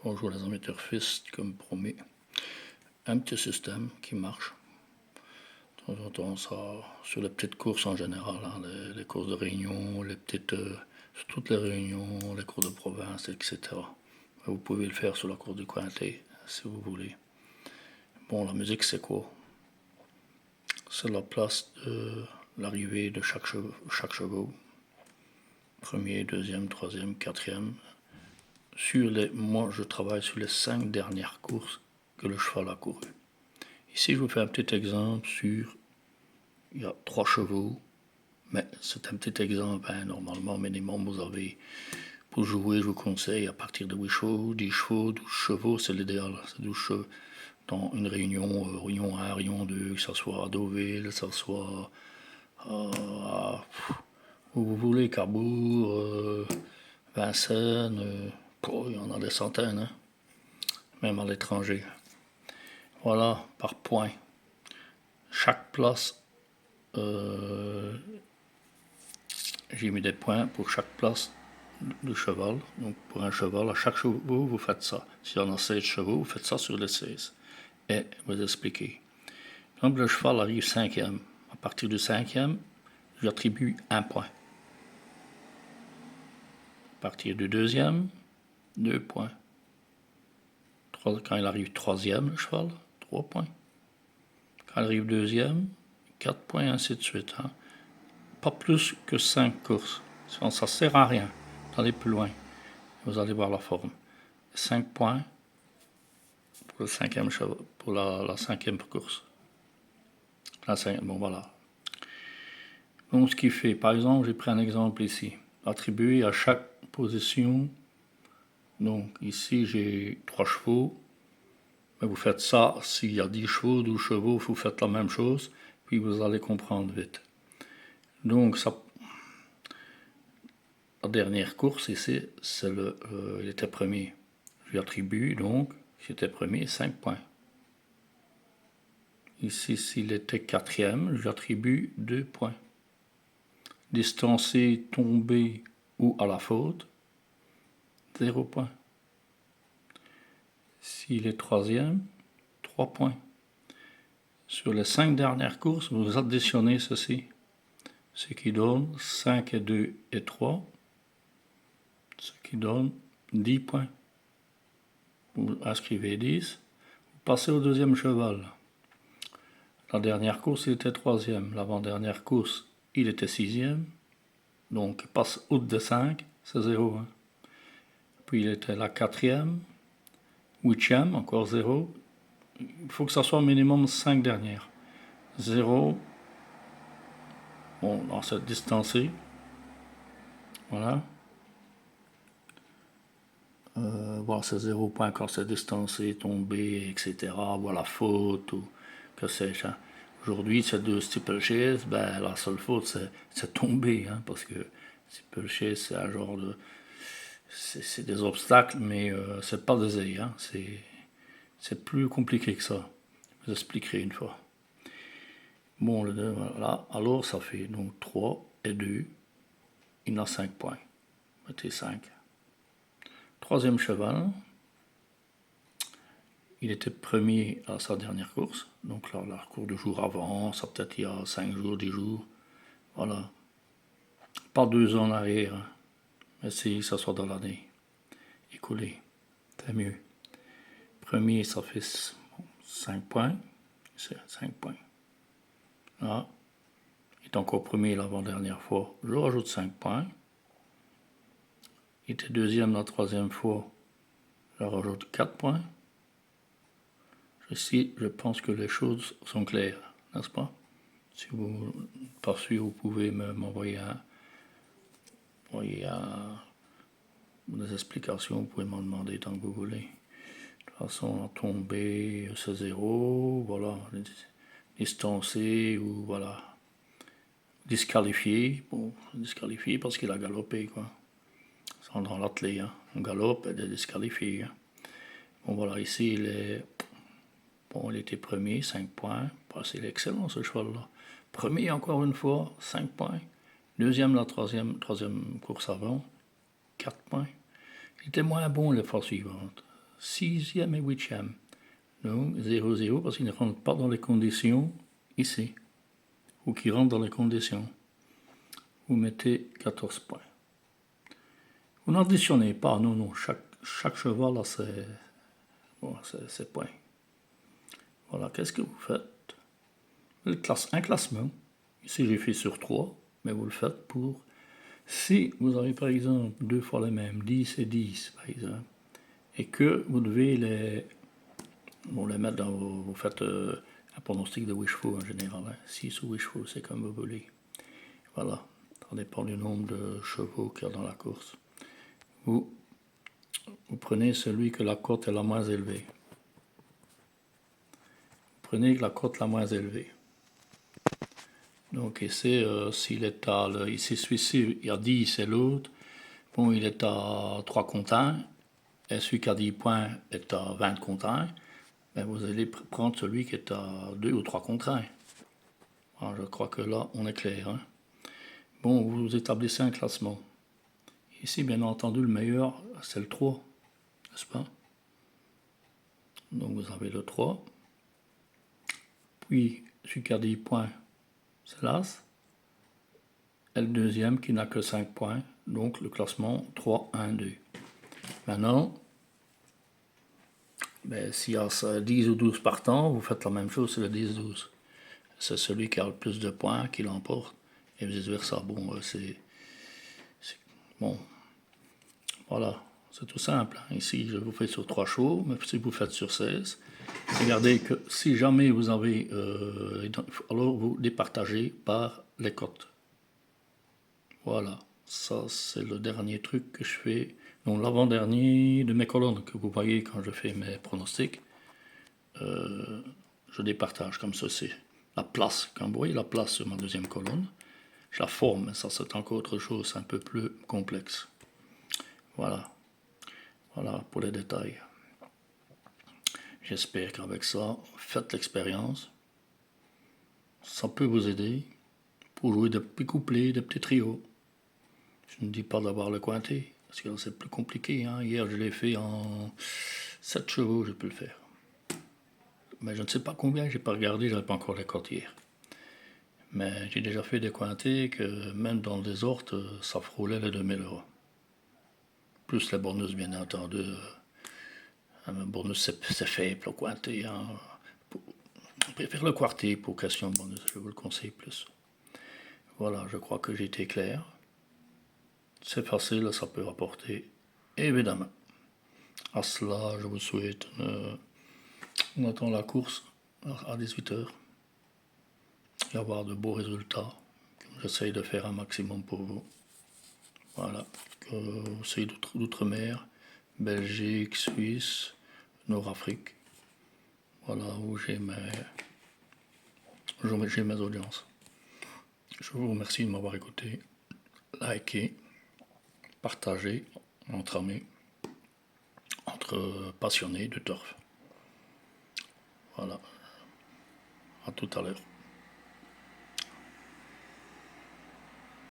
Bonjour les amis turfistes, comme promis. Un petit système qui marche. De temps en temps, ça, sur les petites courses en général, hein, les courses de réunion, sur toutes les réunions, les cours de province, etc. Vous pouvez le faire sur la course du Cointet, si vous voulez. Bon, la musique, c'est quoi? C'est la place de l'arrivée de chaque chevaux. Premier, deuxième, troisième, quatrième. Moi, je travaille sur les 5 dernières courses que le cheval a courues. Ici, je vous fais un petit exemple il y a 3 chevaux, mais c'est un petit exemple, hein. Normalement, minimum, vous avez, pour jouer, je vous conseille à partir de 8 chevaux, 10 chevaux, 12 chevaux, c'est l'idéal. C'est 12 chevaux dans une réunion 1, réunion 2, que ce soit à Deauville, que ce soit où vous voulez, Cabourg, Vincennes, il y en a des centaines, hein, même à l'étranger. Voilà, par point. Chaque place, j'ai mis des points pour chaque place de cheval. Donc pour un cheval, à chaque chevaux, vous faites ça. S'il y en a 16 chevaux, vous faites ça sur les 16. Et vous expliquez. Donc le cheval arrive 5e. À partir du 5e, j'attribue 1 point. À partir du 2e, 2 points. Quand il arrive 3e, le cheval, 3 points. Quand il arrive 2e, 4 points, ainsi de suite. Hein. Pas plus que 5 courses. Sinon, ça ne sert à rien d'aller plus loin. Vous allez voir la forme. 5 points pour le 5e cheval, pour la 5e course. Bon, voilà. Donc, ce qui fait, par exemple, j'ai pris un exemple ici. Attribué à chaque position. Donc, ici, j'ai 3 chevaux. Mais vous faites ça, s'il y a 10 chevaux, 12 chevaux, vous faites la même chose, puis vous allez comprendre vite. Donc, ça, la dernière course ici, il était premier. Je lui attribue donc, s'il était premier, 5 points. Ici, s'il était 4e, je lui attribue 2 points. Distancé, tombé ou à la faute, 0 points. S'il est 3e, 3 points. Sur les 5 dernières courses, vous additionnez ceci, ce qui donne 5 et 2 et 3, ce qui donne 10 points. Vous inscrivez 10, vous passez au deuxième cheval. La dernière course, il était 3e. L'avant-dernière course, il était 6e. Donc, il passe au-dessus de 5, c'est 0. Hein. Puis, il était la 4e, 8e, encore 0. Il faut que ça soit au minimum 5 dernières. 0. Bon, dans cette distancée. Voilà. Voilà, c'est 0 point quand c'est distancé, tombé, etc. Voilà, faute ou que sais-je. Hein. Aujourd'hui, ces 2 steeplechase, la seule faute, c'est tomber. Hein, parce que steeplechase, c'est un genre de... C'est des obstacles, mais c'est pas des ailes. Hein, c'est plus compliqué que ça. Je vous expliquerai une fois. Bon, le 2, voilà. Alors, ça fait donc 3 et 2. Il a 5 points. Mettez 5. Troisième cheval. Il était premier à sa dernière course. Donc là, la course de jour avant, ça peut-être il y a 5 jours, 10 jours. Voilà. Pas 2 ans en arrière. Hein. Mais si ça soit dans l'année. Écoulé. C'est mieux. Premier, ça fait 5 points. C'est 5 points. Là. Il est encore premier l'avant-dernière fois. Je rajoute 5 points. Il était deuxième la troisième fois. Je rajoute 4 points. Ici, je pense que les choses sont claires, n'est-ce pas? Si vous n'êtes pas sûr, vous pouvez m'envoyer des explications, vous pouvez m'en demander tant que vous voulez. De toute façon, la tombée, c'est 0, voilà, distancé ou voilà, disqualifié. Bon, disqualifié parce qu'il a galopé, quoi. C'est dans l'athlète, hein. On galope, il est disqualifié. Hein. Bon, voilà, ici, il était premier, 5 points. C'est excellent, ce cheval-là. Premier, encore une fois, 5 points. Deuxième, la troisième course avant, 4 points. Il était moins bon les fois suivantes. 6e et 8e. Donc 0-0 parce qu'il ne rentre pas dans les conditions ici, ou qui rentre dans les conditions. Vous mettez 14 points. Vous n'additionnez pas, non, chaque cheval a ses points. Voilà, qu'est-ce que vous faites? Un classement. Ici, j'ai fait sur 3, mais vous le faites pour... Si vous avez par exemple 2 fois les mêmes, 10 et 10 par exemple, et que vous devez les mettre dans vous faites un pronostic de Wishful en général, 6 ou Wishful, c'est comme vous voulez. Voilà, ça dépend du nombre de chevaux qu'il y a dans la course. Vous prenez celui que la cote est la moins élevée. Vous prenez la cote la moins élevée. Donc ici, s'il est ici celui-ci, il y a 10 et l'autre, bon, il est à 3 contre 1, et celui qui a 10 points est à 20 contre 1, ben vous allez prendre celui qui est à 2 ou 3 contre 1. Alors, je crois que là, on est clair. Hein. Bon, vous établissez un classement. Ici, bien entendu, le meilleur, c'est le 3, n'est-ce pas? Donc vous avez le 3. Puis, celui qui a 10 points, c'est l'As. Et le deuxième qui n'a que 5 points, donc le classement 3, 1, 2. Maintenant, ben, s'il y a 10 ou 12 partants, vous faites la même chose, c'est le 10-12. C'est celui qui a le plus de points qui l'emporte, et vice versa. Bon, bon, voilà, c'est tout simple. Ici, je vous fais sur 3 chevaux, mais si vous faites sur 16, regardez que si jamais vous avez... alors vous départagez par les cotes. Voilà, ça c'est le dernier truc que je fais. Donc l'avant-dernier de mes colonnes que vous voyez quand je fais mes pronostics, je départage comme ceci. La place, quand vous voyez la place sur ma deuxième colonne, je la forme, ça c'est encore autre chose, un peu plus complexe. Voilà, voilà pour les détails. J'espère qu'avec ça, faites l'expérience. Ça peut vous aider pour jouer des petits couplets, des petits trios. Je ne dis pas d'avoir le quintet, parce que c'est plus compliqué. Hein. Hier, je l'ai fait en 7 chevaux, je peux le faire. Mais je ne sais pas combien, j'ai pas regardé, j'avais pas encore les cotes hier. Mais j'ai déjà fait des quintets que même dans le désordre, ça frôlait les 2000 €. Plus les bonus, bien entendu. Un bonus, c'est faible au quintet. Hein. On préfère le quartet pour question de bonus, je vous le conseille plus. Voilà, je crois que j'ai été clair. C'est facile, ça peut rapporter, évidemment. À cela, je vous souhaite on attend la course à 18h et avoir de beaux résultats. J'essaye de faire un maximum pour vous. Voilà, c'est d'outre-mer, Belgique, Suisse, Nord-Afrique. Voilà où j'ai mes audiences. Je vous remercie de m'avoir écouté. Likez, partagez entre amis, entre passionnés de turf. Voilà. À tout à l'heure.